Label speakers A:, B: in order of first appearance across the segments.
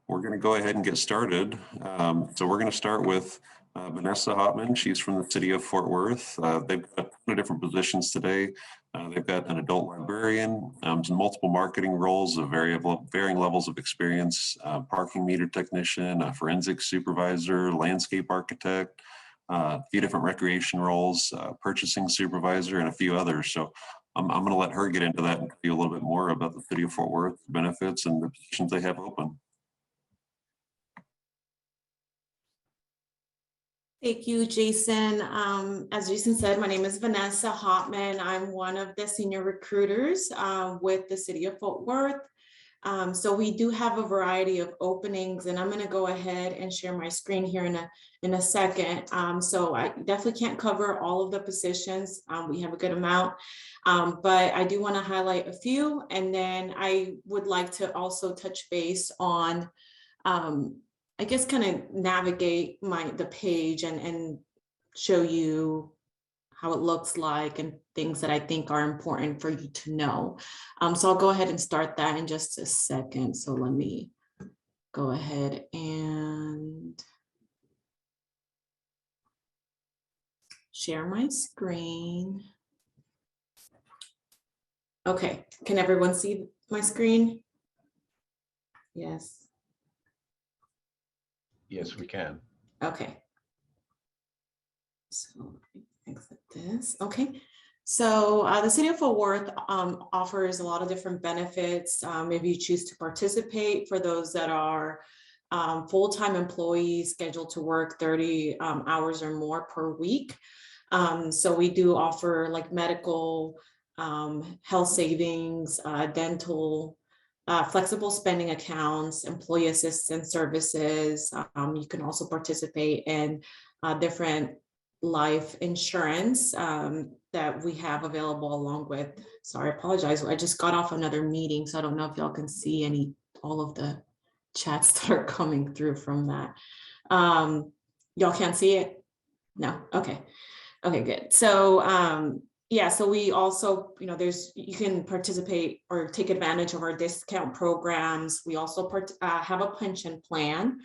A: We're going to go ahead and get started. So we're going to start with Vanessa Hotman. She's from the city of Fort Worth. They've got a ton of different positions today. They've got an adult librarian, some multiple marketing roles of varying levels of experience, parking meter technician, a forensic supervisor, landscape architect, a few different recreation roles, purchasing supervisor, and a few others. So I'm going to let her get into that and tell you a little bit more about the city of Fort Worth, benefits, and the positions they have open.
B: Thank you, Jason. As Jason said, my name is Vanessa Hotman. I'm one of the senior recruiters with the city of Fort Worth. So we do have a variety of openings, and I'm going to go ahead and share my screen here in a second. So I definitely can't cover all of the positions. We have a good amount, but I do want to highlight a few, and then I would like to also touch base on I guess kind of navigate the page and show you how it looks like and things that I think are important for you to know. So I'll go ahead and start that in just a second. So let me go ahead and share my screen. Okay, can everyone see my screen? Yes.
C: Yes, we can.
B: Okay. So exit this. Okay. So the city of Fort Worth offers a lot of different benefits if you choose to participate. For those that are full-time employees scheduled to work 30 hours or more per week. So we do offer like medical, health savings, dental, flexible spending accounts, employee assistance services. You can also participate in different life insurance that we have available along with, sorry, I apologize. I just got off another meeting, so I don't know if y'all can see all of the chats that are coming through from that. Y'all can't see it? No, okay. Okay, good. So yeah, so we also, you can participate or take advantage of our discount programs. We also have a pension plan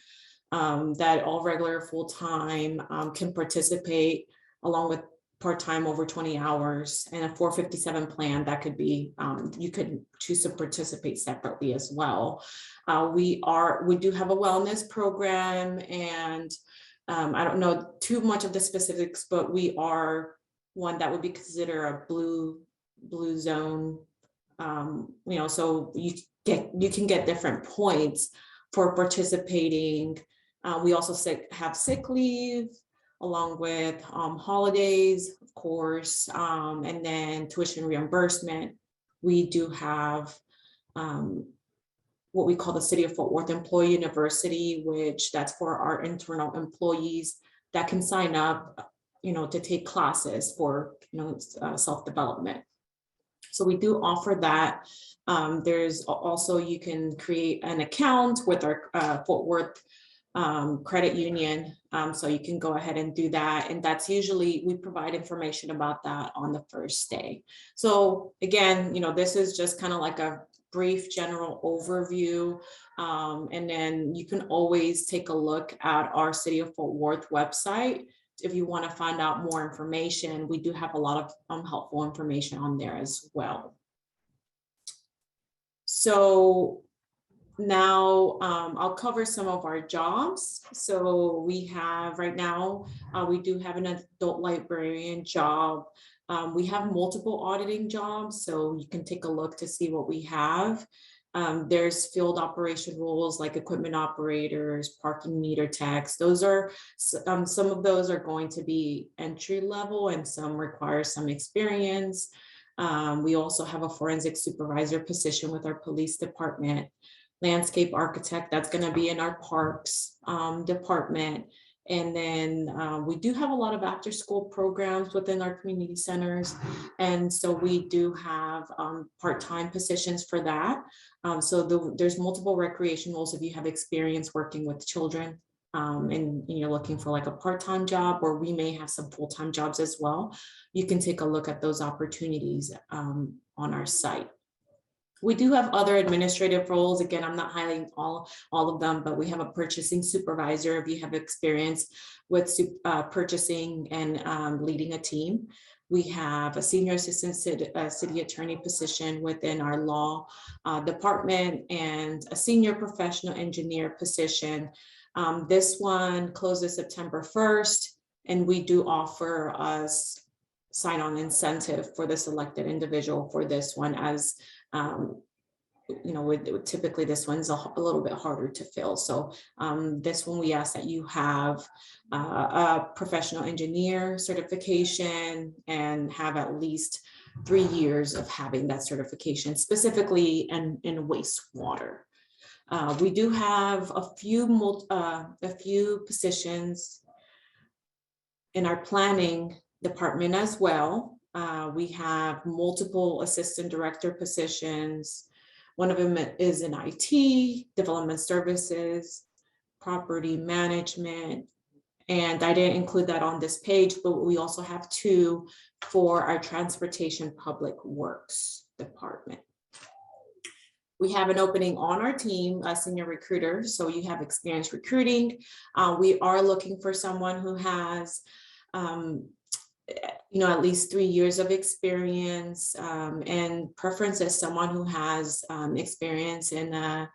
B: that all regular full-time can participate along with part-time over 20 hours, and a 457 plan that could be, you could choose to participate separately as well. We do have a wellness program, and I don't know too much of the specifics, but we are one that would be considered a blue zone. So you can get different points for participating. We also have sick leave along with holidays, of course, and then tuition reimbursement. We do have what we call the City of Fort Worth Employee University, which that's for our internal employees that can sign up to take classes for, self-development. So we do offer that. There's also, you can create an account with our Fort Worth credit union. So you can go ahead and do that. And that's usually, we provide information about that on the first day. So again, this is just kind of like a brief general overview. And then you can always take a look at our City of Fort Worth website. If you want to find out more information, we do have a lot of helpful information on there as well. So now I'll cover some of our jobs. So we have right now, we do have an adult librarian job. We have multiple auditing jobs, so you can take a look to see what we have. There's field operation roles like equipment operators, parking meter techs. Those are some of those are going to be entry level, and some require some experience. We also have a forensic supervisor position with our police department, landscape architect, that's going to be in our parks department. And then we do have a lot of after school programs within our community centers. And so we do have part-time positions for that. There's multiple recreation roles if you have experience working with children and you're looking for like a part-time job, or we may have some full-time jobs as well. You can take a look at those opportunities on our site. We do have other administrative roles. Again, I'm not highlighting all of them, but we have a purchasing supervisor if you have experience with purchasing and leading a team. We have a senior assistant city attorney position within our law department and a senior professional engineer position. This one closes September 1st, and we do offer us sign-on incentive for the selected individual for this one, as typically this one's a little bit harder to fill. So this one, we ask that you have a professional engineer certification and have at least 3 years of having that certification, specifically in wastewater. We do have a few positions in our planning department as well. We have multiple assistant director positions. One of them is in IT, development services, property management, and I didn't include that on this page, but we also have 2 for our transportation public works department. We have an opening on our team, a senior recruiter, so you have experience recruiting. We are looking for someone who has at least 3 years of experience, and preference is someone who has experience in a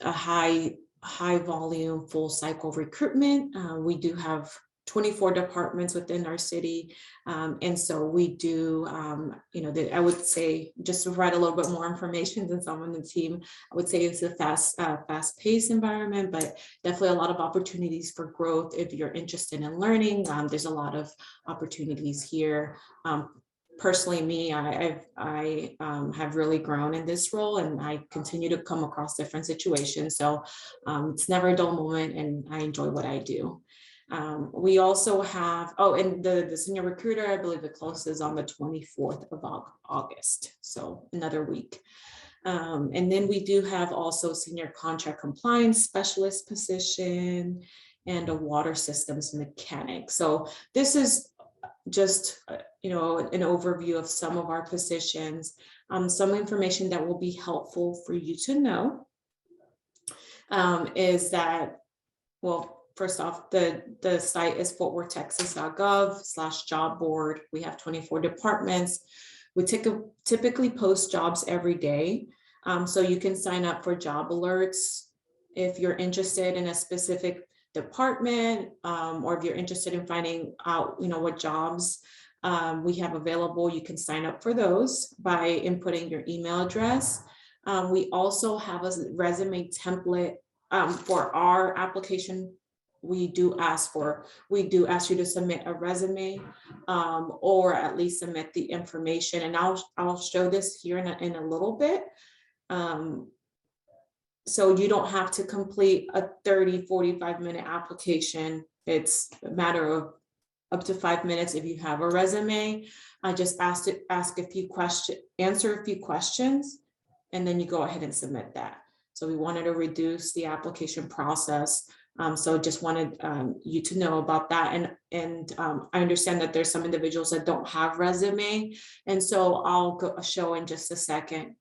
B: high volume full cycle recruitment. We do have 24 departments within our city, and so we do I would say, just to provide a little bit more information than some on the team, I would say it's a fast-paced environment, but definitely a lot of opportunities for growth if you're interested in learning. There's a lot of opportunities here. Personally, I have really grown in this role, and I continue to come across different situations. So it's never a dull moment, and I enjoy what I do. We also have, and the senior recruiter, I believe it closes on the 24th of August, so another week. And then we do have also senior contract compliance specialist position and a water systems mechanic. So this is just, an overview of some of our positions, some information that will be helpful for you to know is that, well, first off, the site is fortworthtexas.gov/job board. We have 24 departments. We typically post jobs every day. So you can sign up for job alerts if you're interested in a specific department, or if you're interested in finding out, what jobs we have available. You can sign up for those by inputting your email address. We also have a resume template for our application. We do ask you to submit a resume, or at least submit the information. And I'll show this here in a little bit. So you don't have to complete a 30-45-minute application. It's a matter of up to 5 minutes if you have a resume. I just answer a few questions, and then you go ahead and submit that. So we wanted to reduce the application process. So just wanted you to know about that. And I understand that there's some individuals that don't have resume. And so I'll show in just a second,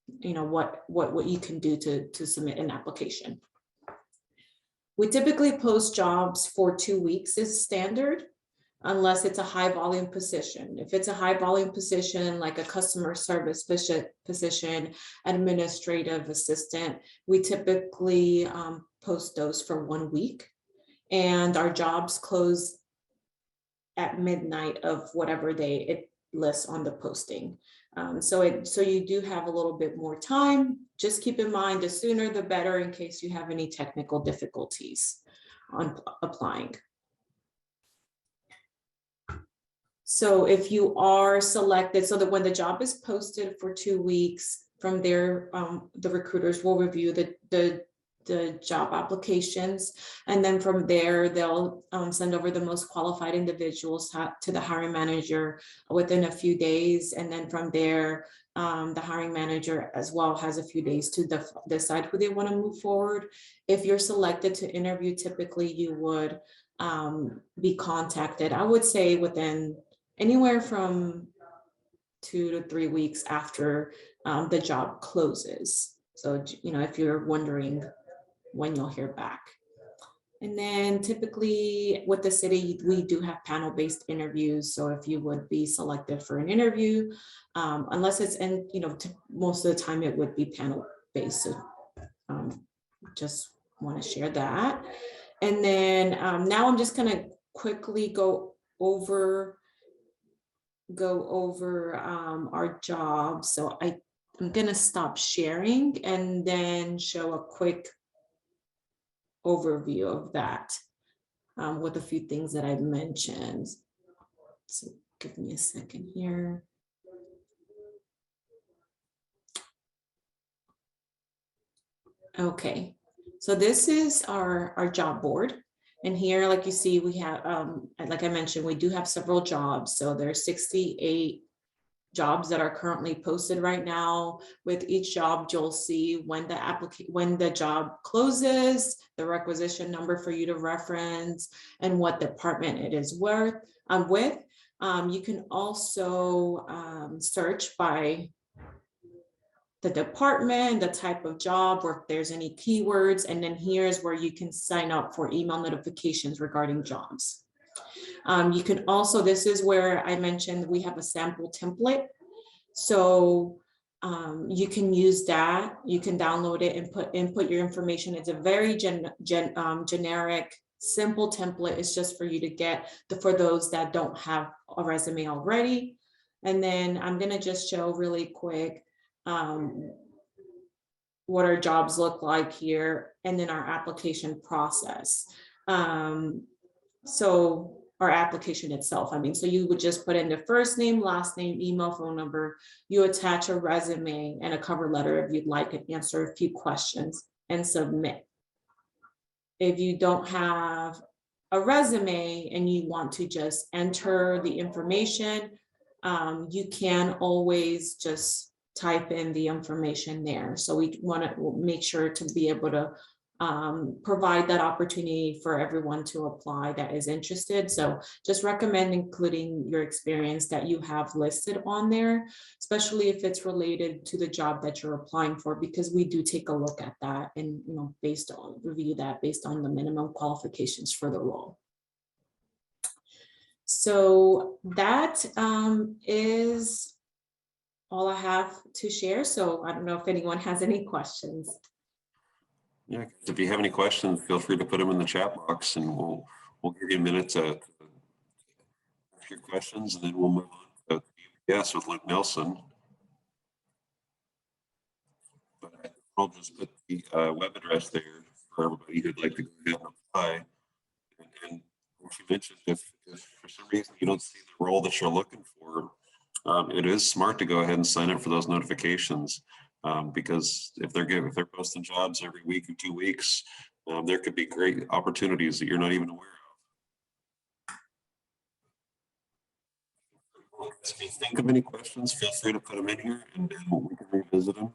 B: what you can do to submit an application. We typically post jobs for 2 weeks is standard, unless it's a high volume position. If it's a high volume position, like a customer service position, administrative assistant, we typically post those for 1 week, and our jobs close at midnight of whatever day it lists on the posting. So you do have a little bit more time. Just keep in mind, the sooner the better, in case you have any technical difficulties on applying. So if you are selected, so that when the job is posted for 2 weeks, from there, the recruiters will review the job applications, and then from there they'll send over the most qualified individuals to the hiring manager within a few days, and then from there the hiring manager as well has a few days to decide who they want to move forward. If you're selected to interview, typically you would be contacted, I would say, within anywhere from 2 to 3 weeks after the job closes. So, if you're wondering when you'll hear back. And then typically with the city, we do have panel-based interviews. So if you would be selected for an interview, unless it's in, most of the time it would be panel-based. So just want to share that. And then now I'm just gonna quickly go over our jobs. So I'm gonna stop sharing and then show a quick overview of that with a few things that I mentioned. So give me a second here. Okay, so this is our job board. And here, like you see, we have, like I mentioned, we do have several jobs. So there's 68 jobs that are currently posted right now. With each job, you'll see when the job closes, the requisition number for you to reference, and what department it is with. You can also search by the department, the type of job, or if there's any keywords, and then here's where you can sign up for email notifications regarding jobs. You can also, this is where I mentioned we have a sample template. So you can use that. You can download it and input your information. It's a very generic, simple template. It's just for you to get for those that don't have a resume already. And then I'm gonna just show really quick what our jobs look like here, and then our application process. So our application itself, so you would just put in the first name, last name, email, phone number, you attach a resume and a cover letter if you'd like, and answer a few questions and submit. If you don't have a resume and you want to just enter the information, you can always just type in the information there. So we want to make sure to be able to provide that opportunity for everyone to apply that is interested. So just recommend including your experience that you have listed on there, especially if it's related to the job that you're applying for, because we do take a look at that and review that based on the minimum qualifications for the role. So that is all I have to share. So I don't know if anyone has any questions.
A: Yeah, if you have any questions, feel free to put them in the chat box, and we'll give you a minute to ask your questions, and then we'll move on to UPS with Luke Nelson. But I'll just put the web address there for everybody who'd like to go ahead and apply. And as you mentioned, if for some reason you don't see the role that you're looking for, it is smart to go ahead and sign up for those notifications. Because if they're posting jobs every week or 2 weeks, there could be great opportunities that you're not even aware of. If you think of any questions, feel free to put them in here, and then we can revisit them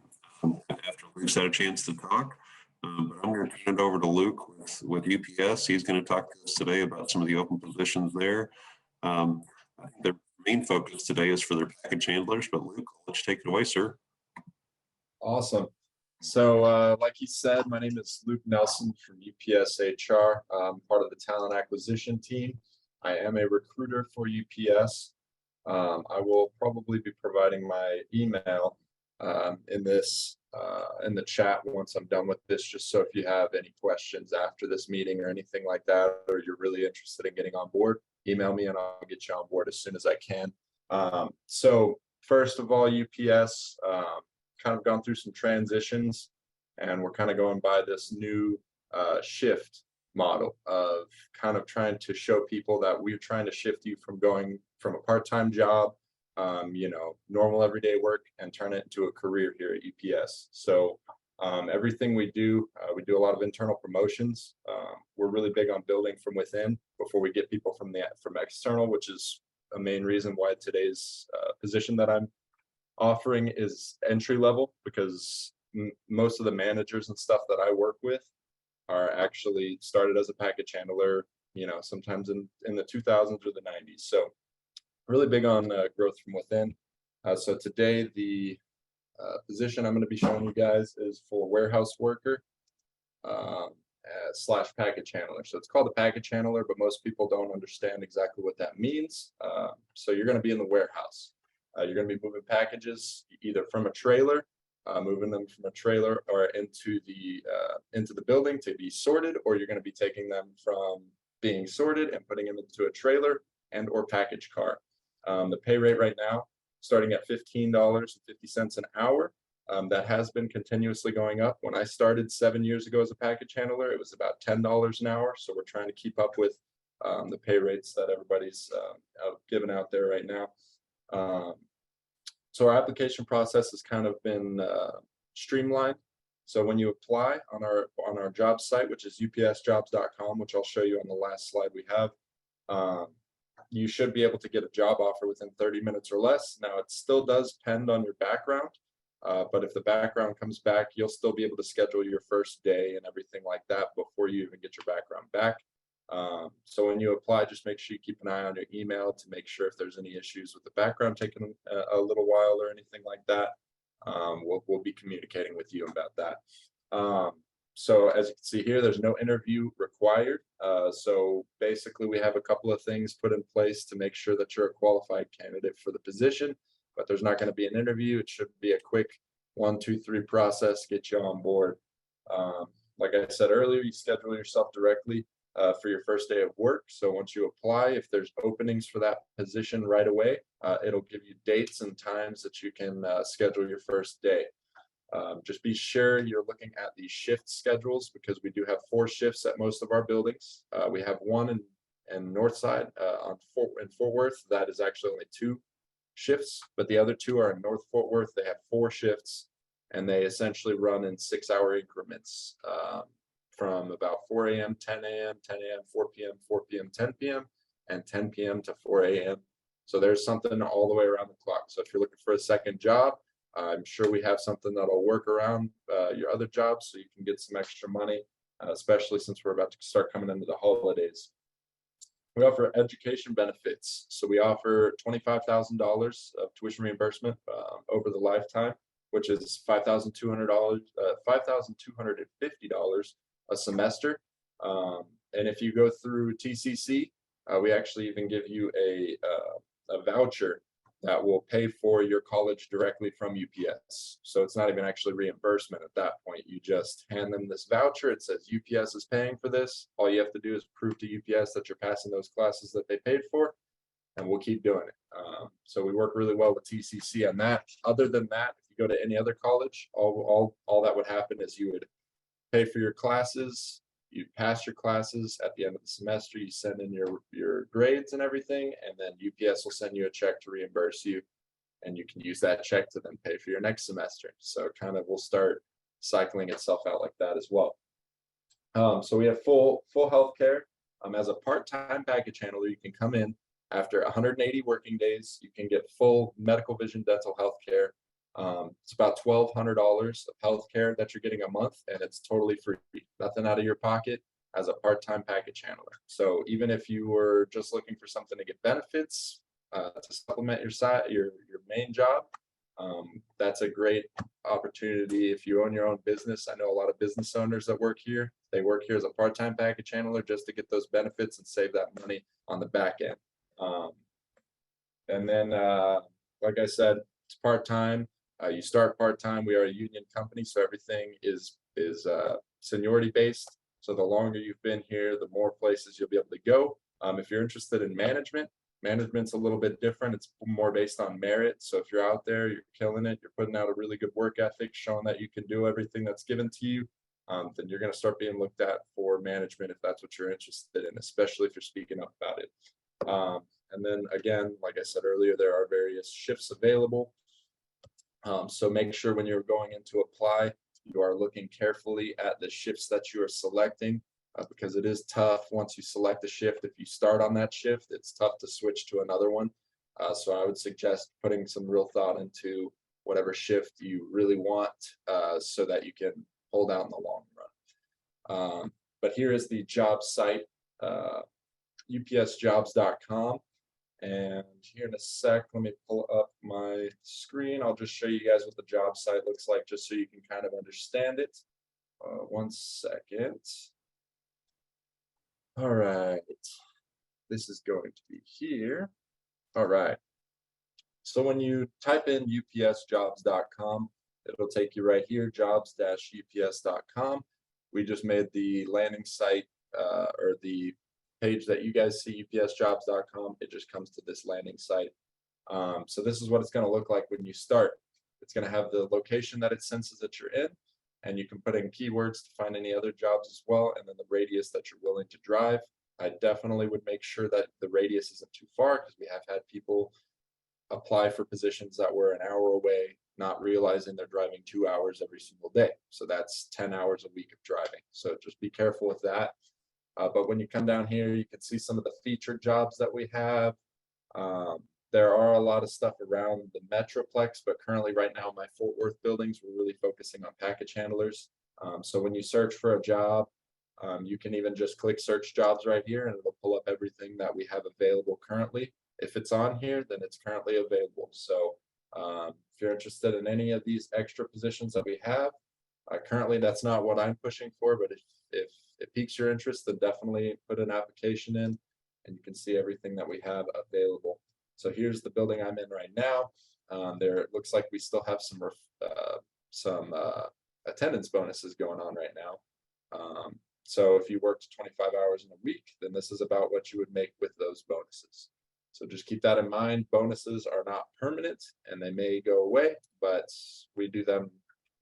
A: after Luke's had a chance to talk. But I'm going to turn it over to Luke with UPS. He's going to talk to us today about some of the open positions there. I think their main focus today is for their package handlers, but Luke, I'll let you take it away, sir.
C: Awesome. So like he said, my name is Luke Nelson from UPS HR. I'm part of the talent acquisition team. I am a recruiter for UPS. I will probably be providing my email in the chat once I'm done with this, just so if you have any questions after this meeting or anything like that, or you're really interested in getting on board, email me and I'll get you on board as soon as I can. So first of all, UPS kind of gone through some transitions, and we're kind of going by this new shift model of kind of trying to show people that we're trying to shift you from going from a part-time job, normal everyday work, and turn it into a career here at UPS. So everything we do a lot of internal promotions. We're really big on building from within before we get people from external, which is a main reason why today's position that I'm offering is entry level, because most of the managers and stuff that I work with are actually started as a package handler, sometimes in the 2000s or the 90s. So really big on growth from within. So today the position I'm going to be showing you guys is for warehouse worker slash package handler. So it's called a package handler, but most people don't understand exactly what that means. So you're going to be in the warehouse. You're going to be moving packages either from a trailer, moving them from a trailer or into the building to be sorted, or you're going to be taking them from being sorted and putting them into a trailer and or package car. The pay rate right now, starting at $15.50 an hour. That has been continuously going up. When I started 7 years ago as a package handler, it was about $10 an hour. So we're trying to keep up with the pay rates that everybody's giving out there right now. So our application process has kind of been streamlined. So when you apply on our job site, which is upsjobs.com, which I'll show you on the last slide we have, you should be able to get a job offer within 30 minutes or less. Now, it still does depend on your background, but if the background comes back, you'll still be able to schedule your first day and everything like that before you even get your background back. So when you apply, just make sure you keep an eye on your email to make sure if there's any issues with the background taking a little while or anything like that. We'll be communicating with you about that. So as you can see here, there's no interview required. So basically we have a couple of things put in place to make sure that you're a qualified candidate for the position, but there's not going to be an interview. It should be a quick 1, 2, 3 process, get you on board. Like I said earlier, you schedule yourself directly for your first day of work. So once you apply, if there's openings for that position right away, it'll give you dates and times that you can schedule your first day. Just be sure you're looking at the shift schedules, because we do have 4 shifts at most of our buildings. We have one in Northside in Fort Worth. That is actually only 2 shifts, but the other 2 are in North Fort Worth. They have 4 shifts, and they essentially run in 6-hour increments from about 4 a.m., 10 a.m., 10 a.m., 4 p.m., 4 p.m., 10 p.m., and 10 p.m. to 4 a.m. So there's something all the way around the clock. So if you're looking for a second job, I'm sure we have something that'll work around your other jobs so you can get some extra money, especially since we're about to start coming into the holidays. We offer education benefits. So we offer $25,000 of tuition reimbursement over the lifetime, which is $5,250 a semester. And if you go through TCC, we actually even give you a voucher that will pay for your college directly from UPS. So it's not even actually reimbursement at that point. You just hand them this voucher. It says UPS is paying for this. All you have to do is prove to UPS that you're passing those classes that they paid for, and we'll keep doing it. So we work really well with TCC on that. Other than that, if you go to any other college, all that would happen is you would pay for your classes, you pass your classes at the end of the semester, you send in your grades and everything, and then UPS will send you a check to reimburse you, and you can use that check to then pay for your next semester. So it kind of will start cycling itself out like that as well. So we have full health care. As a part-time package handler, you can come in after 180 working days. You can get full medical, vision, dental health care. It's about $1,200 of health care that you're getting a month, and it's totally free, nothing out of your pocket as a part-time package handler. So even if you were just looking for something to get benefits to supplement your main job, that's a great opportunity. If you own your own business, I know a lot of business owners that work here. They work here as a part-time package handler just to get those benefits and save that money on the back end. And then, like I said, it's part-time. You start part-time. We are a union company, so everything is seniority based. So the longer you've been here, the more places you'll be able to go. If you're interested in management's a little bit different. It's more based on merit. So if you're out there, you're killing it, you're putting out a really good work ethic, showing that you can do everything that's given to you, then you're going to start being looked at for management if that's what you're interested in, especially if you're speaking up about it. And then again, like I said earlier, there are various shifts available. So make sure when you're going in to apply, you are looking carefully at the shifts that you are selecting, because it is tough once you select a shift. If you start on that shift, it's tough to switch to another one. So I would suggest putting some real thought into whatever shift you really want, so that you can hold out in the long run. But here is the job site, upsjobs.com. And here in a sec, let me pull up my screen. I'll just show you guys what the job site looks like just so you can kind of understand it. 1 second. All right, this is going to be here. All right, so when you type in upsjobs.com, it'll take you right here, jobs-ups.com. We just made the landing site or the page that you guys see, upsjobs.com. It just comes to this landing site. So this is what it's going to look like when you start. It's going to have the location that it senses that you're in, and you can put in keywords to find any other jobs as well, and then the radius that you're willing to drive. I definitely would make sure that the radius isn't too far, because we have had people apply for positions that were an hour away, not realizing they're driving 2 hours every single day. So that's 10 hours a week of driving. So just be careful with that. But when you come down here, you can see some of the featured jobs that we have. There are a lot of stuff around the Metroplex, but currently right now my Fort Worth buildings, we're really focusing on package handlers. So when you search for a job, you can even just click search jobs right here and it'll pull up everything that we have available currently. If it's on here, then it's currently available. So if you're interested in any of these extra positions that we have, currently that's not what I'm pushing for, but if it piques your interest, then definitely put an application in and you can see everything that we have available. So here's the building I'm in right now. There it looks like we still have some attendance bonuses going on right now. So if you worked 25 hours in a week, then this is about what you would make with those bonuses. So just keep that in mind. Bonuses are not permanent and they may go away, but we do them,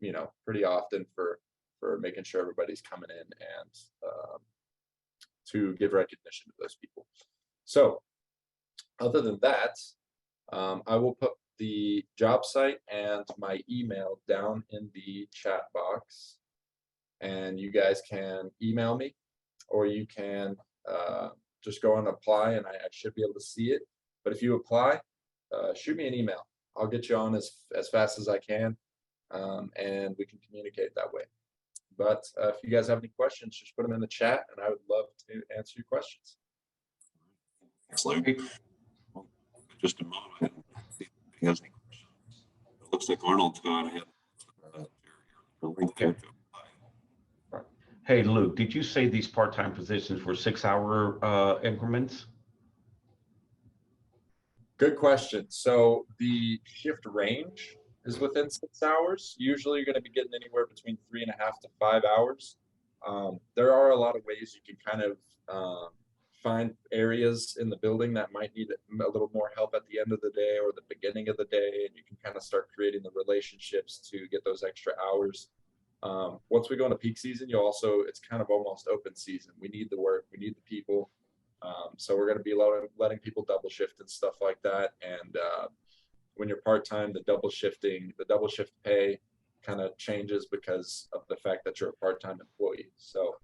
C: you know, pretty often for making sure everybody's coming in and to give recognition to those people. So other than that, I will put the job site and my email down in the chat box, and you guys can email me, or you can just go and apply, and I should be able to see it. But if you apply, shoot me an email. I'll get you on as fast as I can, and we can communicate that way. But if you guys have any questions, just put them in the chat, and I would love to answer your questions.
A: Thanks, Luke. Just a moment. See if he has any questions. It looks like Arnold's gone ahead. The link there to apply.
D: Hey, Luke, did you say these part-time positions were 6-hour increments?
C: Good question. So the shift range is within 6 hours. Usually you're going to be getting anywhere between 3.5 to 5 hours. There are a lot of ways you can kind of find areas in the building that might need a little more help at the end of the day or the beginning of the day, and you can kind of start creating the relationships to get those extra hours. Once we go into peak season, it's kind of almost open season. We need the work, we need the people. So we're going to be letting people double shift and stuff like that. And when you're part-time, the double shift pay kind of changes because of the fact that you're a part-time employee. So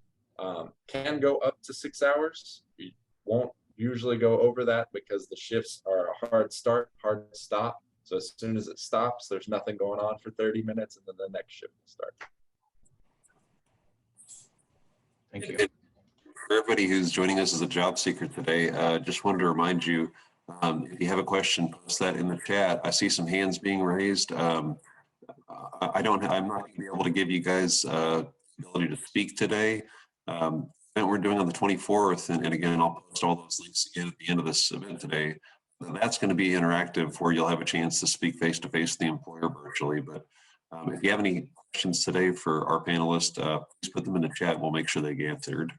C: can go up to 6 hours. We won't usually go over that because the shifts are a hard start, hard stop. So as soon as it stops, there's nothing going on for 30 minutes, and then the next shift will start.
D: Thank you.
A: For everybody who's joining us as a job seeker today, just wanted to remind you, if you have a question, post that in the chat. I see some hands being raised. I'm not going to be able to give you guys the ability to speak today. Event we're doing on the 24th, and again, I'll post all those links again at the end of this event today. That's going to be interactive, where you'll have a chance to speak face-to-face with the employer virtually. But if you have any questions today for our panelists, please put them in the chat. We'll make sure they get answered.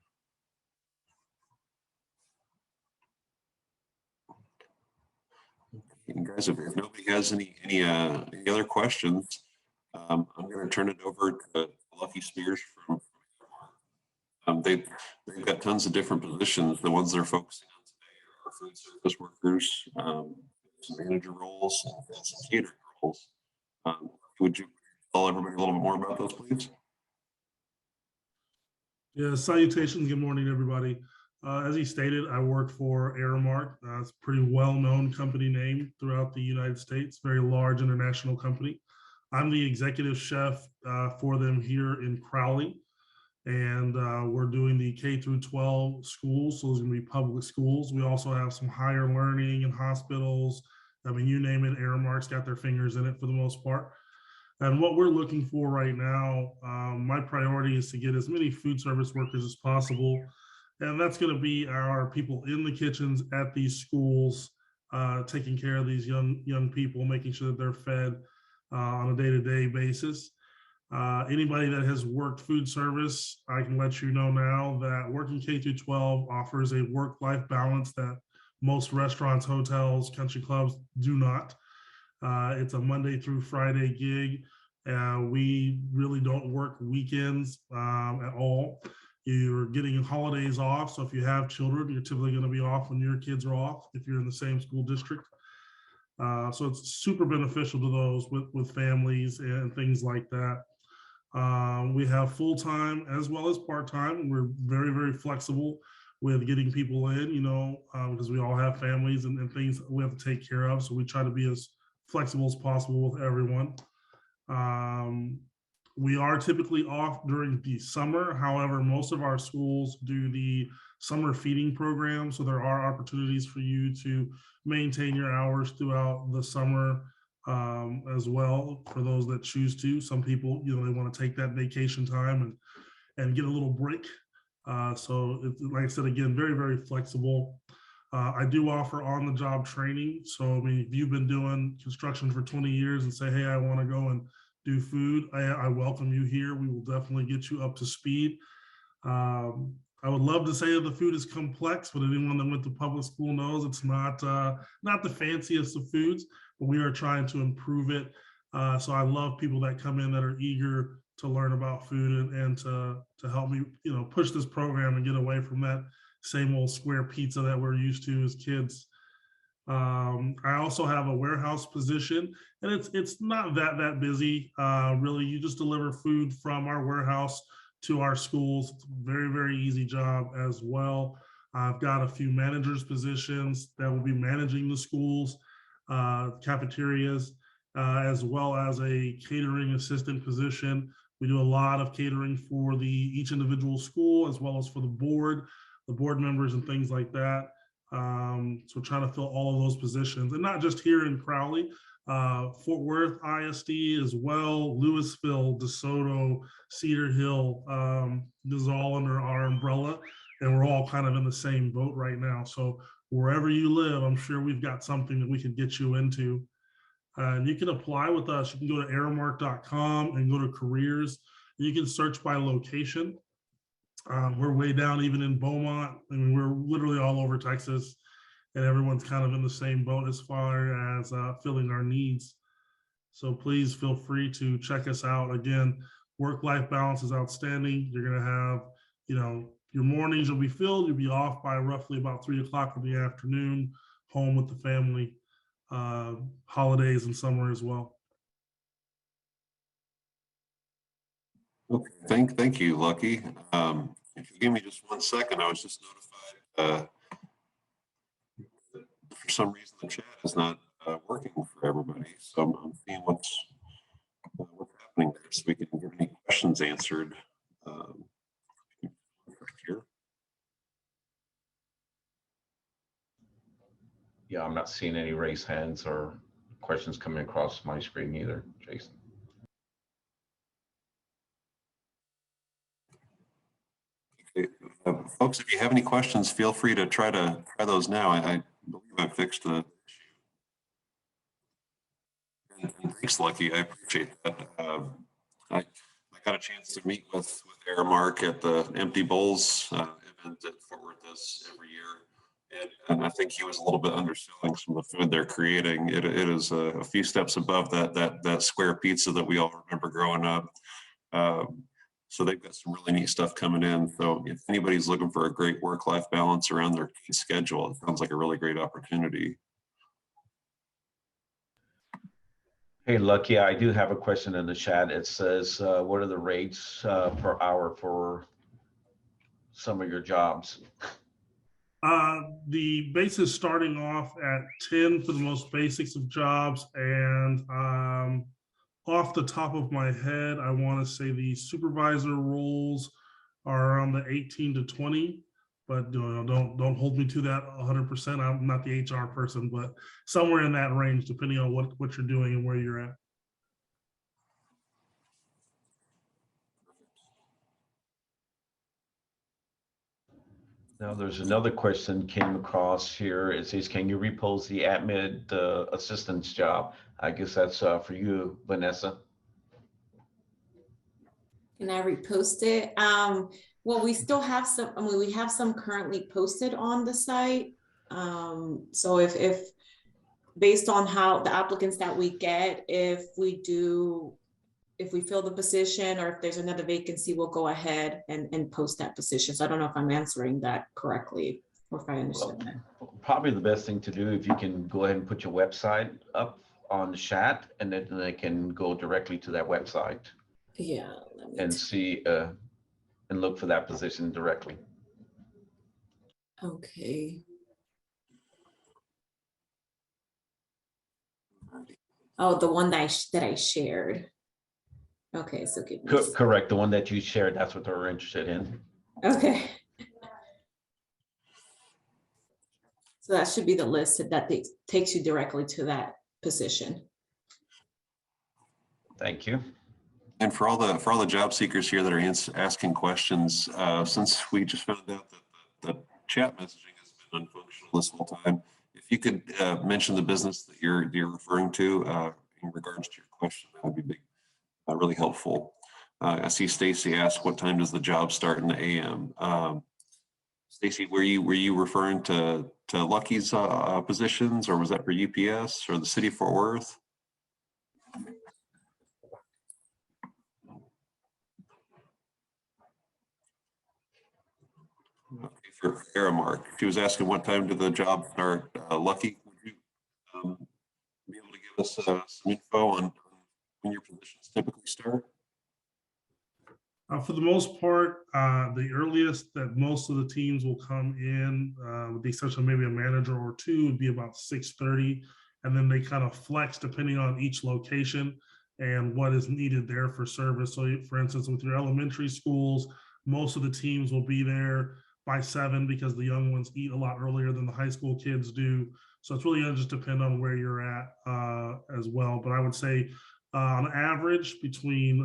A: And guys, if nobody has any other questions, I'm going to turn it over to Lucky Spears from. They've got tons of different positions. The ones they're focusing on today are food service workers, some manager roles, and some catering roles. Would you tell everybody a little bit more about those, please?
E: Yeah, salutations. Good morning, everybody. As he stated, I work for Aramark. It's a pretty well-known company name throughout the United States, very large international company. I'm the executive chef for them here in Crowley. And we're doing the K through 12 schools, so those are going to be public schools. We also have some higher learning and hospitals. I mean, you name it, Aramark's got their fingers in it for the most part. And what we're looking for right now, my priority is to get as many food service workers as possible. And that's going to be our people in the kitchens at these schools, taking care of these young people, making sure that they're fed on a day-to-day basis. Anybody that has worked food service, I can let you know now that working K through 12 offers a work-life balance that most restaurants, hotels, country clubs do not. It's a Monday through Friday gig. We really don't work weekends at all. You're getting holidays off. So if you have children, you're typically going to be off when your kids are off if you're in the same school district. So it's super beneficial to those with families and things like that. We have full-time as well as part-time. We're very, very flexible with getting people in, because we all have families and things that we have to take care of. So we try to be as flexible as possible with everyone. We are typically off during the summer. However, most of our schools do the summer feeding program. So there are opportunities for you to maintain your hours throughout the summer as well, for those that choose to. Some people, they want to take that vacation time and get a little break. So it's, like I said, again, very, very flexible. I do offer on-the-job training. So, I mean, if you've been doing construction for 20 years and say, hey, I want to go and do food, I welcome you here. We will definitely get you up to speed. I would love to say that the food is complex, but anyone that went to public school knows it's not the fanciest of foods, but we are trying to improve it. So I love people that come in that are eager to learn about food and to help me, push this program and get away from that same old square pizza that we're used to as kids. I also have a warehouse position, and it's not that busy. Really, you just deliver food from our warehouse to our schools. It's a very, very easy job as well. I've got a few managers positions that will be managing the schools, cafeterias, as well as a catering assistant position. We do a lot of catering for each individual school, as well as for the board members and things like that. So trying to fill all of those positions, and not just here in Crowley, Fort Worth ISD as well, Louisville, DeSoto, Cedar Hill. This is all under our umbrella, and we're all kind of in the same boat right now. So wherever you live, I'm sure we've got something that we could get you into. And you can apply with us. You can go to aramark.com and go to careers. You can search by location. We're way down even in Beaumont. I mean, we're literally all over Texas, and everyone's kind of in the same boat as far as filling our needs. So please feel free to check us out. Again, work-life balance is outstanding. You're going to have, your mornings will be filled. You'll be off by roughly about 3 o'clock in the afternoon, home with the family, holidays and summer as well.
A: Okay, thank you, Lucky. If you give me just 1 second, I was just notified for some reason the chat is not working for everybody. So I'm seeing what's happening there, so we can get any questions answered here.
D: Yeah, I'm not seeing any raised hands or questions coming across my screen either, Jason.
A: Okay. Folks, if you have any questions, feel free to try those now. I believe I fixed the issue. And thanks, Lucky. I appreciate that. I got a chance to meet with Aramark at the Empty Bowls event that Fort Worth does every year. And I think he was a little bit underselling some of the food they're creating. It is a few steps above that square pizza that we all remember growing up. So they've got some really neat stuff coming in. So if anybody's looking for a great work-life balance around their schedule, it sounds like a really great opportunity.
D: Hey, Lucky, I do have a question in the chat. It says, what are the rates per hour for some of your jobs?
E: The base is starting off at 10 for the most basics of jobs, and off the top of my head, I want to say the supervisor roles are around the 18 to 20. But don't hold me to that 100%. I'm not the HR person, but somewhere in that range, depending on what you're doing and where you're at.
D: Now, there's another question came across here. It says, can you repost the admin assistant's job? I guess that's for you, Vanessa.
B: Can I repost it? Well, we still have some, I mean, we have some currently posted on the site. So if based on how the applicants that we get, if we fill the position or if there's another vacancy, we'll go ahead and post that position. So I don't know if I'm answering that correctly or if I understood that.
D: Probably the best thing to do, if you can go ahead and put your website up on the chat, and then they can go directly to that website
B: Yeah.
D: and see and look for that position directly.
B: Okay. Oh, the one that I shared. Okay, so give me.
D: Correct, the one that you shared, that's what they're interested in.
B: Okay. So that should be the list that takes you directly to that position.
D: Thank you.
A: And for all the job seekers here that are asking questions, since we just found out that the chat messaging has been unfunctional this whole time, if you could mention the business that you're referring to in regards to your question, that would be really helpful. I see Stacy asked, what time does the job start in the AM? Stacy, were you referring to Lucky's positions, or was that for UPS or the city of Fort Worth? Okay, for Aramark, she was asking what time did the job start. Lucky, would you be able to give us some info on when your positions typically start?
E: For the most part, the earliest that most of the teams will come in, with the exception of maybe a manager or two, would be about 6:30, and then they kind of flex depending on each location and what is needed there for service. So, for instance, with your elementary schools, most of the teams will be there by 7 because the young ones eat a lot earlier than the high school kids do. So it's really going to just depend on where you're at as well. But I would say on average between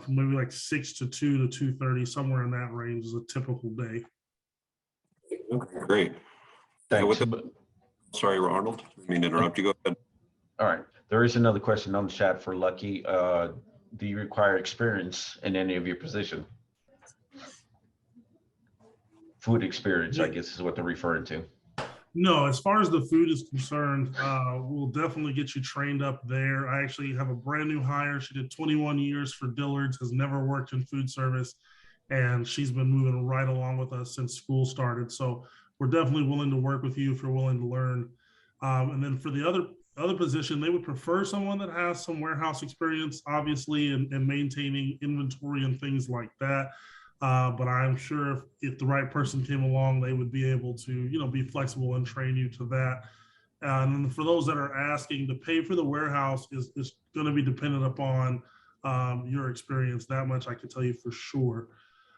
E: from maybe like 6 to 2 to 2:30, somewhere in that range is a typical day.
A: Okay, great.
D: Thanks.
A: Sorry, Arnold, I mean to interrupt you. Go ahead.
D: All right, there is another question on the chat for Lucky. Do you require experience in any of your position? Food experience, I guess, is what they're referring to.
E: No, as far as the food is concerned, we'll definitely get you trained up there. I actually have a brand new hire. She did 21 years for Dillard's, has never worked in food service, and she's been moving right along with us since school started. So we're definitely willing to work with you if you're willing to learn. And then for the other position, they would prefer someone that has some warehouse experience, obviously, and maintaining inventory and things like that. But I'm sure if the right person came along, they would be able to, be flexible and train you to that. And for those that are asking, the pay for the warehouse is going to be dependent upon your experience. That much I can tell you for sure.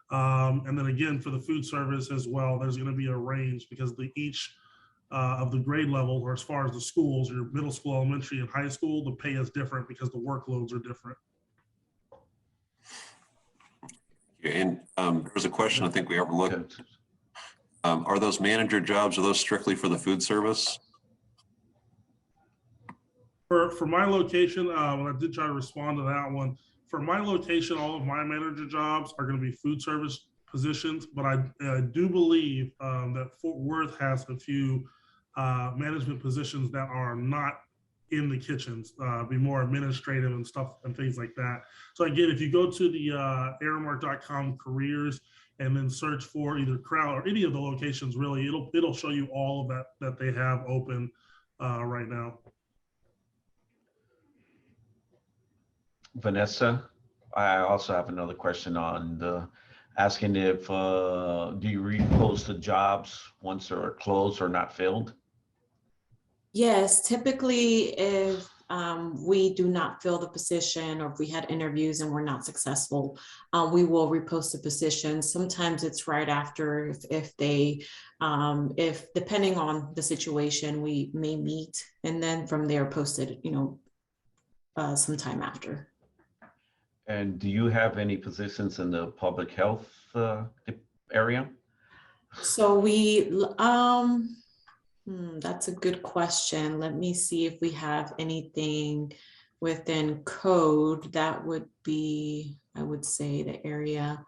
E: And then again, for the food service as well, there's going to be a range because each of the grade level, or as far as the schools, your middle school, elementary, and high school, the pay is different because the workloads are different.
A: And there was a question I think we overlooked. Are those manager jobs, are those strictly for the food service?
E: For my location, I did try to respond to that one. For my location, all of my manager jobs are going to be food service positions, but I do believe that Fort Worth has a few management positions that are not in the kitchens, be more administrative and stuff and things like that. So again, if you go to the aramark.com careers and then search for either Crowd or any of the locations, really, it'll show you all of that they have open right now.
D: Vanessa, I also have another question on asking if do you repost the jobs once they're closed or not filled?
B: Yes, typically if we do not fill the position, or if we had interviews and we're not successful, we will repost the position. Sometimes it's right after, if depending on the situation, we may meet, and then from there post it, sometime after.
D: And do you have any positions in the public health area?
B: So that's a good question. Let me see if we have anything within code. That would be, I would say, the area.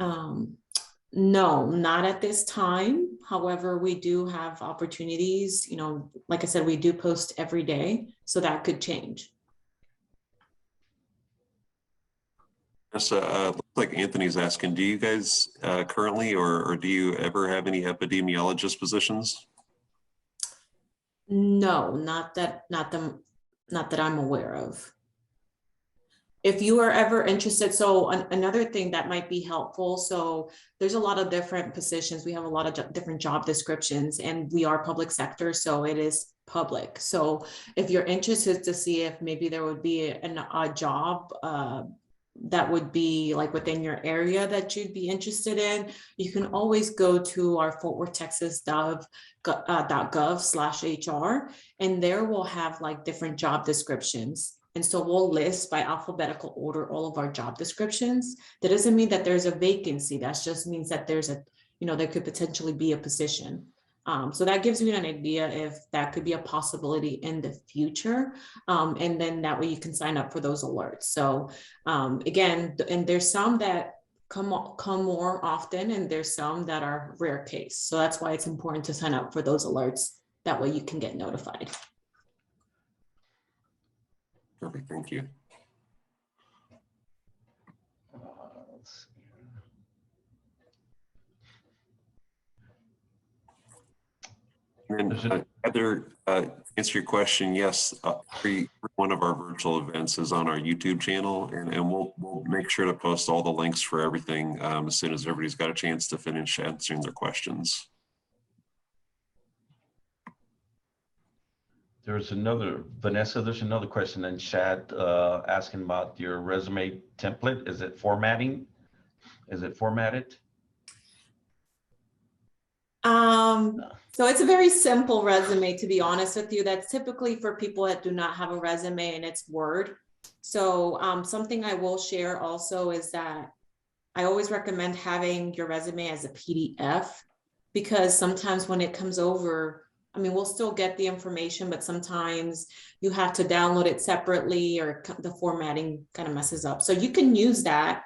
B: No, not at this time. However, we do have opportunities, like I said, we do post every day, so that could change.
A: Looks like Anthony's asking, do you guys currently or do you ever have any epidemiologist positions?
B: No, not that I'm aware of. If you are ever interested, so another thing that might be helpful, so there's a lot of different positions. We have a lot of different job descriptions, and we are public sector, so it is public. So if you're interested to see if maybe there would be a job that would be like within your area that you'd be interested in, you can always go to our Fort Worth, Texas .gov/HR, and there we'll have like different job descriptions. And so we'll list by alphabetical order all of our job descriptions. That doesn't mean that there's a vacancy. That just means that there's there could potentially be a position. So that gives you an idea if that could be a possibility in the future. And then that way you can sign up for those alerts. So again, and there's some that come more often, and there's some that are rare case. So that's why it's important to sign up for those alerts. That way you can get notified.
A: Perfect, thank you.
D: Let's see here.
A: And Heather, answer your question, yes, every one of our virtual events is on our YouTube channel, and we'll make sure to post all the links for everything as soon as everybody's got a chance to finish answering their questions.
D: Vanessa, there's another question in chat asking about your resume template. Is it formatting? Is it formatted?
B: So it's a very simple resume, to be honest with you. That's typically for people that do not have a resume and it's Word. So something I will share also is that I always recommend having your resume as a PDF, because sometimes when it comes over, we'll still get the information, but sometimes you have to download it separately, or the formatting kind of messes up. So you can use that,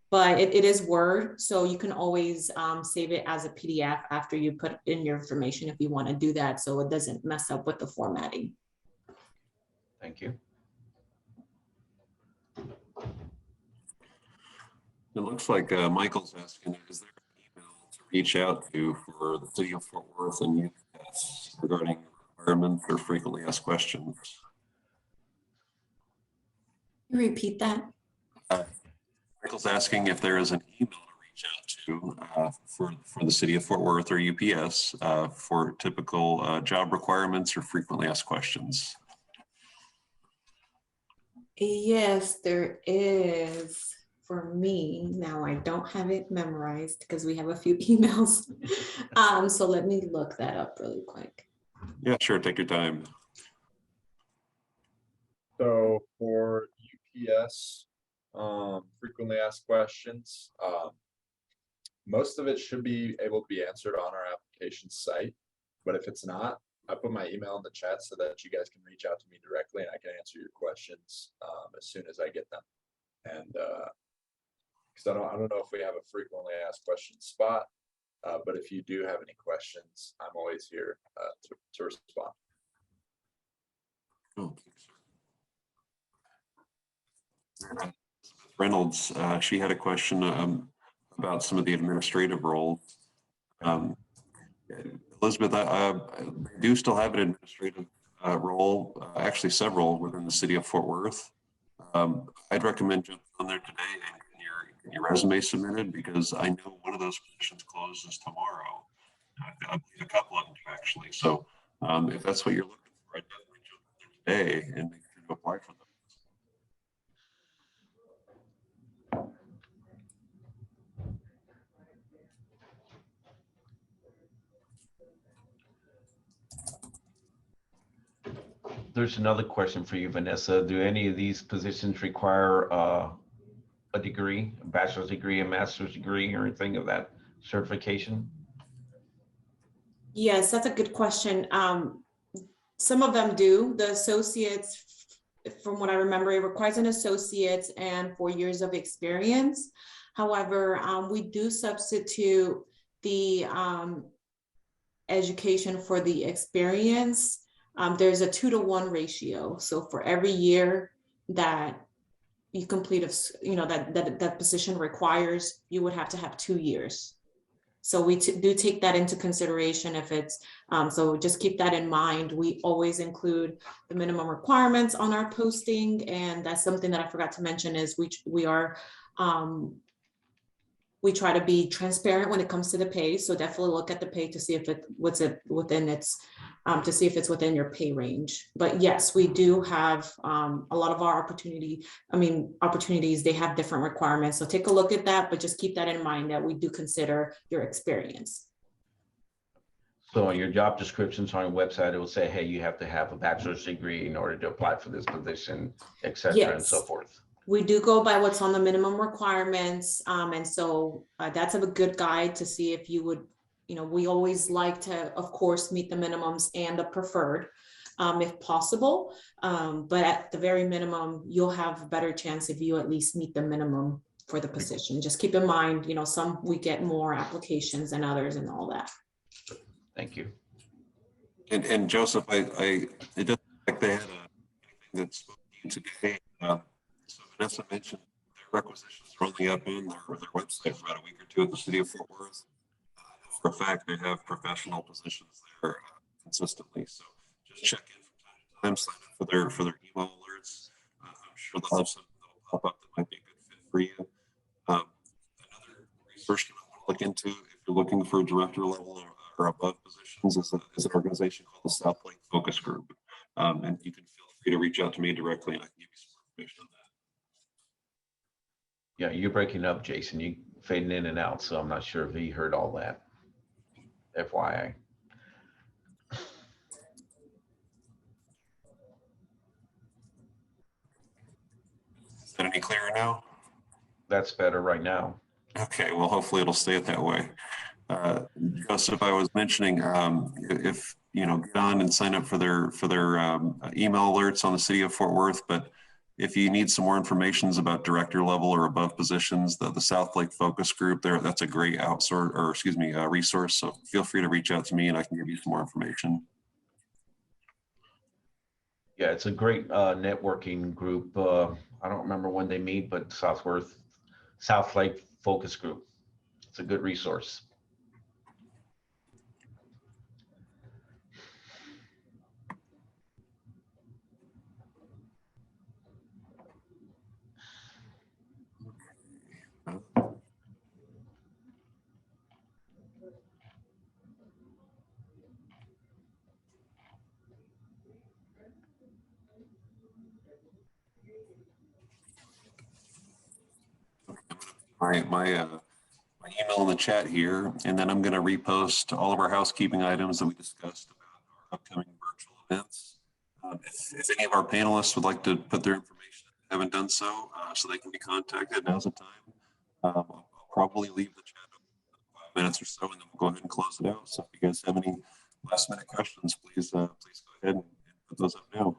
B: but it is Word. So you can always save it as a PDF after you put in your information if you want to do that, so it doesn't mess up with the formatting.
D: Thank you.
A: It looks like Michael's asking, is there an email to reach out to for the City of Fort Worth and UPS regarding requirements or frequently asked questions?
B: Can you repeat that?
A: Michael's asking if there is an email to reach out to for the City of Fort Worth or UPS for typical job requirements or frequently asked questions.
B: Yes, there is. For me, now I don't have it memorized because we have a few emails. So let me look that up really quick.
A: Yeah, sure, take your time.
C: So for UPS, frequently asked questions, most of it should be able to be answered on our application site. But if it's not, I put my email in the chat so that you guys can reach out to me directly and I can answer your questions as soon as I get them. And because I don't know if we have a frequently asked questions spot, but if you do have any questions, I'm always here to respond.
A: Oh, Reynolds, she had a question about some of the administrative roles. Elizabeth, I do still have an administrative role, actually several within the City of Fort Worth. I'd recommend jumping on there today and getting your resume submitted, because I know one of those positions closes tomorrow. I believe a couple of them do, actually. So if that's what you're looking for, I'd definitely jump on there today and make sure to apply for them.
D: There's another question for you, Vanessa. Do any of these positions require a degree, a bachelor's degree, a master's degree, or anything of that certification?
B: Yes, that's a good question. Some of them do. The associates, from what I remember, it requires an associate and 4 years of experience. However, we do substitute the education for the experience. There's a 2-to-1 ratio. So for every year that you complete, that position requires, you would have to have 2 years. So we do take that into consideration if it's, so just keep that in mind. We always include the minimum requirements on our posting. And that's something that I forgot to mention is we try to be transparent when it comes to the pay. So definitely look at the pay to see if to see if it's within your pay range. But yes, we do have a lot of our opportunities, they have different requirements. So take a look at that, but just keep that in mind that we do consider your experience.
D: So on your job descriptions on your website, it will say, hey, you have to have a bachelor's degree in order to apply for this position, et cetera, and so forth.
B: We do go by what's on the minimum requirements. And so that's a good guide to see if you would, we always like to, of course, meet the minimums and the preferred if possible. But at the very minimum, you'll have a better chance if you at least meet the minimum for the position. Just keep in mind, some we get more applications than others and all that.
D: Thank you.
A: And Joseph, it doesn't look like they had anything that's spoken today. So Vanessa mentioned their requisitions are only up on their website for about a week or two at the city of Fort Worth. For a fact, they have professional positions there consistently. So just check in from time to time, sign up for their email alerts. I'm sure they'll have something that'll pop up that might be a good fit for you. Another resource you might want to look into if you're looking for director level or above positions is an organization called the South Lake Focus Group. And you can feel free to reach out to me directly and I can give you some more information on that.
D: Yeah, you're breaking up, Jason. You fading in and out, so I'm not sure if he heard all that. FYI.
A: Is that any clearer now?
D: That's better right now.
A: Okay, well, hopefully it'll stay that way. Joseph, I was mentioning if get on and sign up for their email alerts on the city of Fort Worth, but if you need some more information about director level or above positions, the South Lake Focus Group there, that's a great resource. So feel free to reach out to me and I can give you some more information.
D: Yeah, it's a great networking group. I don't remember when they meet, but South Lake Focus Group. It's a good resource.
A: My email in the chat here, and then I'm going to repost all of our housekeeping items that we discussed about our upcoming virtual events. If any of our panelists would like to put their information, haven't done so, so they can be contacted, now's the time. I'll probably leave the chat open for 5 minutes or so, and then we'll go ahead and close it out. So if you guys have any last minute questions, please go ahead and put those up now.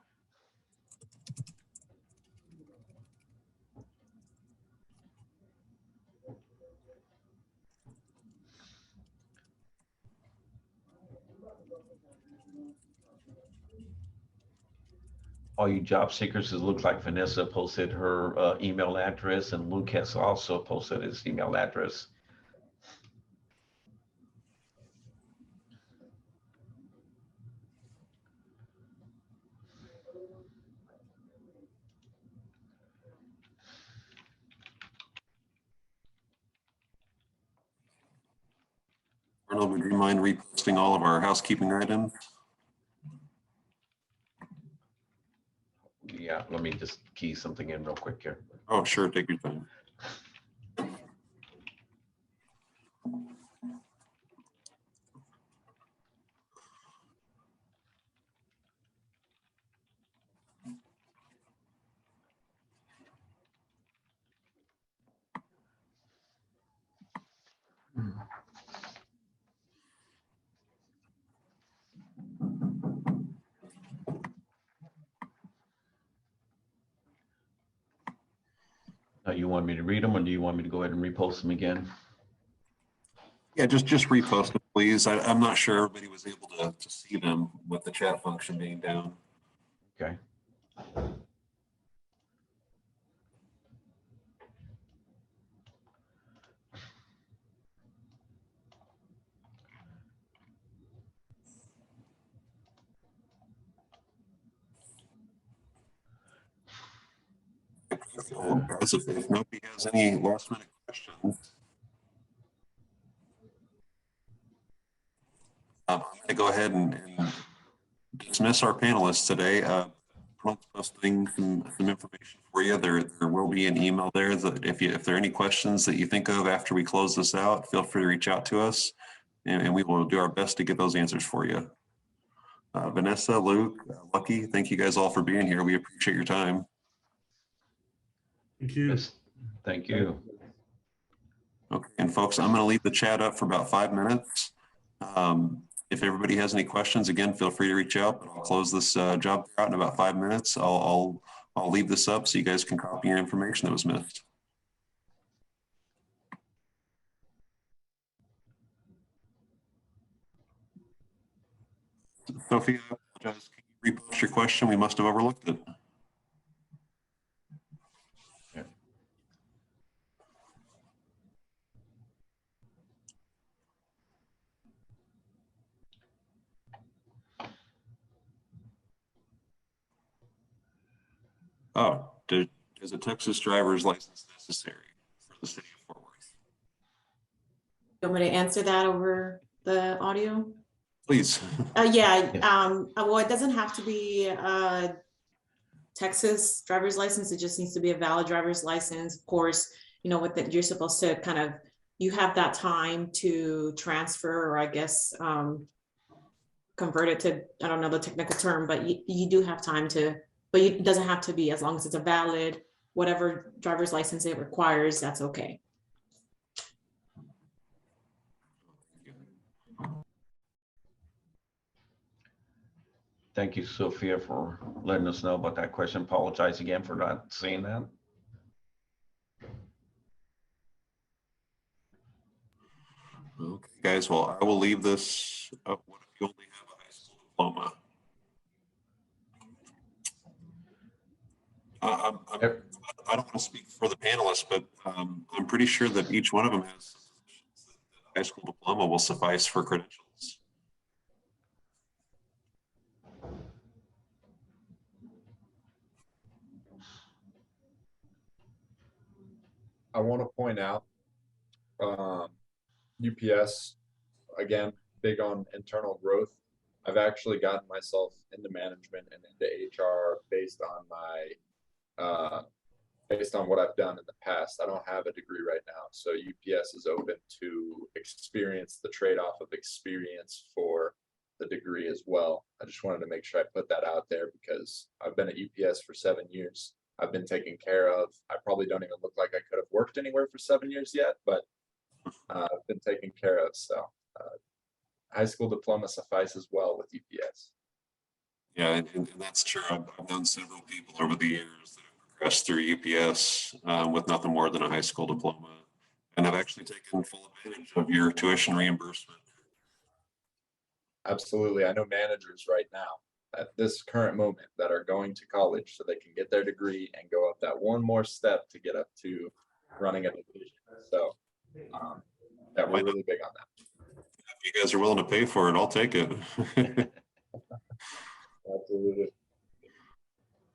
D: All you job seekers, it looks like Vanessa posted her email address and Luke has also posted his email address.
A: Arnold, would you mind reposting all of our housekeeping items?
D: Yeah, let me just key something in real quick here.
A: Oh, sure, take your time.
D: Now, you want me to read them, or do you want me to go ahead and repost them again?
A: Yeah, just repost it, please. I'm not sure everybody was able to see them with the chat function being down.
D: Okay.
A: So if nobody has any last minute questions, I'm going to go ahead and dismiss our panelists today. Posting some information for you. There will be an email there that if there are any questions that you think of after we close this out, feel free to reach out to us, and we will do our best to get those answers for you. Vanessa, Luke, Lucky, thank you guys all for being here. We appreciate your time.
E: Thank you.
D: Yes, thank you.
A: Okay, and folks, I'm going to leave the chat up for about 5 minutes. If everybody has any questions, again, feel free to reach out. But I'll close this job out in about 5 minutes. I'll leave this up so you guys can copy your information that was missed. Sophia, I apologize. Can you repost your question? We must have overlooked it. Oh, is a Texas driver's license necessary for the city of Fort Worth?
B: You want me to answer that over the audio?
A: Please.
B: Well, it doesn't have to be a Texas driver's license. It just needs to be a valid driver's license. Of course, you know what, that you're supposed to kind of, you have that time to transfer, or I guess convert it to, I don't know the technical term, but you do have time to, but it doesn't have to be, as long as it's a valid, whatever driver's license it requires, that's okay.
D: Thank you, Sophia, for letting us know about that question. Apologize again for not seeing that.
A: Okay, guys, well, I will leave this up. What if you only have a high school diploma? I don't want to speak for the panelists, but I'm pretty sure that each one of them has a high school diploma will suffice for credentials.
C: I want to point out, UPS, again, big on internal growth. I've actually gotten myself into management and into HR based on my, based on what I've done in the past. I don't have a degree right now, so UPS is open to experience, the trade-off of experience for the degree as well. I just wanted to make sure I put that out there because I've been at UPS for 7 years. I've been taken care of. I probably don't even look like I could have worked anywhere for 7 years yet, but I've been taken care of. So high school diploma suffices well with UPS.
A: Yeah, and that's true. I've known several people over the years that have progressed through UPS with nothing more than a high school diploma, and have actually taken full advantage of your tuition reimbursement.
C: Absolutely. I know managers right now at this current moment that are going to college so they can get their degree and go up that one more step to get up to running a division. So yeah, we're really big on that.
A: If you guys are willing to pay for it, I'll take it.
C: Absolutely.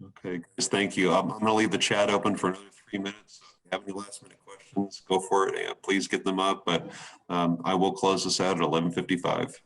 A: Okay, guys, thank you. I'm going to leave the chat open for another 3 minutes. If you have any last minute questions, go for it. Please get them up, but I will close this out at 11:55.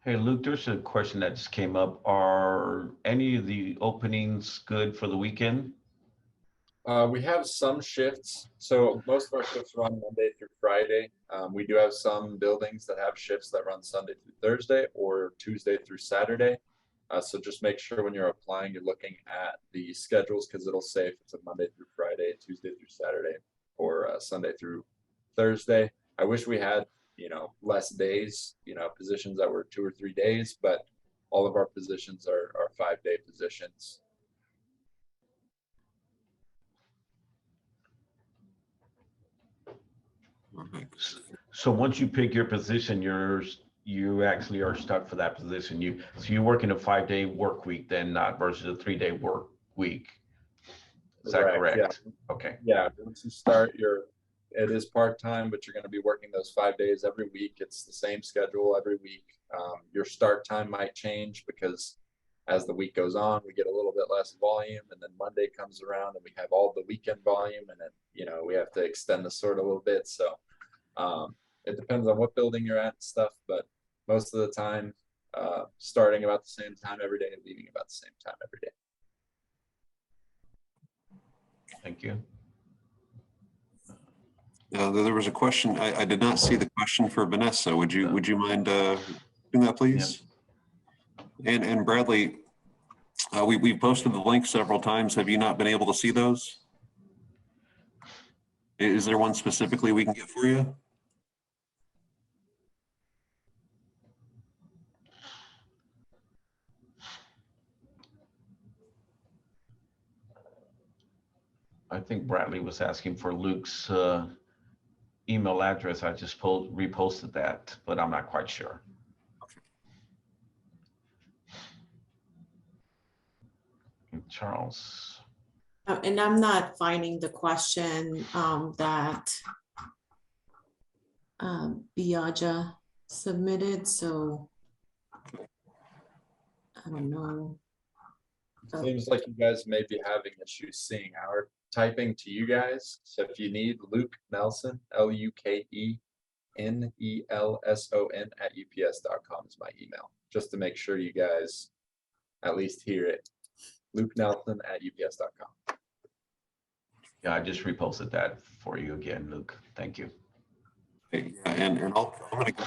D: Hey, Luke, there's a question that just came up. Are any of the openings good for the weekend?
C: We have some shifts, so most of our shifts run Monday through Friday. We do have some buildings that have shifts that run Sunday through Thursday or Tuesday through Saturday. So just make sure when you're applying, you're looking at the schedules because it'll say if it's a Monday through Friday, Tuesday through Saturday, or Sunday through Thursday. I wish we had, less days, positions that were 2 or 3 days, but all of our positions are 5-day positions.
D: So once you pick your position, you actually are stuck for that position. So you work in a 5-day work week then, not versus a 3-day work week. Is that correct?
C: Yeah.
D: Okay.
C: Yeah, once you start it is part-time, but you're going to be working those 5 days every week. It's the same schedule every week. Your start time might change because as the week goes on, we get a little bit less volume, and then Monday comes around and we have all the weekend volume, and then, we have to extend the sort a little bit. So it depends on what building you're at and stuff, but most of the time, starting about the same time every day and leaving about the same time every day.
D: Thank you.
A: There was a question. I did not see the question for Vanessa. Would you mind doing that, please? Yeah. And Bradley, we've posted the link several times. Have you not been able to see those? Is there one specifically we can get for you?
D: I think Bradley was asking for Luke's email address. I just reposted that, but I'm not quite sure. And Charles.
B: And I'm not finding the question that Biaja submitted, so I don't know.
C: Seems like you guys may be having issues seeing our typing to you guys. So if you need Luke Nelson, LUKENELSON at ups.com is my email, just to make sure you guys at least hear it. Luke Nelson at ups.com.
D: Yeah, I just reposted that for you again, Luke. Thank you.
A: Okay, yeah, and I'm going to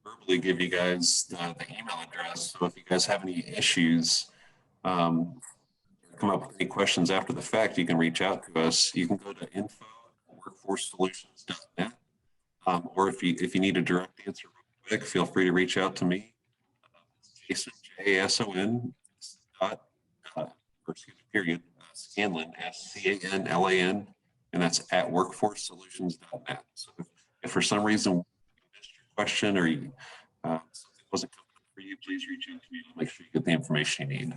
A: verbally give you guys the email address. So if you guys have any issues, come up with any questions after the fact, you can reach out to us. You can go to info@workforcesolutions.net, or if you need a direct answer real quick, feel free to reach out to me. Jason, JASON, period, Scanlan, SCANLAN, and that's at workforcesolutions.net. So if for some reason you missed your question or something wasn't coming up for you, please reach out to me. I'll make sure you get the information you need.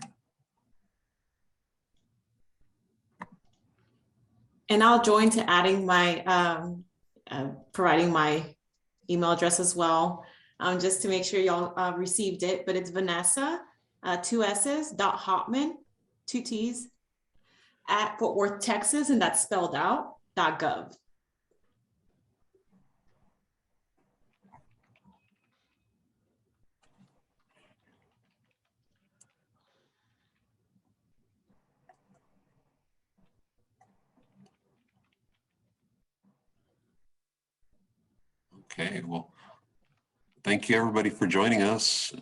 B: And I'll join to adding my, providing my email address as well, just to make sure y'all received it. But it's Vanessa, 2 S's, .Hotman, 2 T's, at Fort Worth, Texas, and that's spelled out, .gov.
A: Okay, well, thank you everybody for joining us.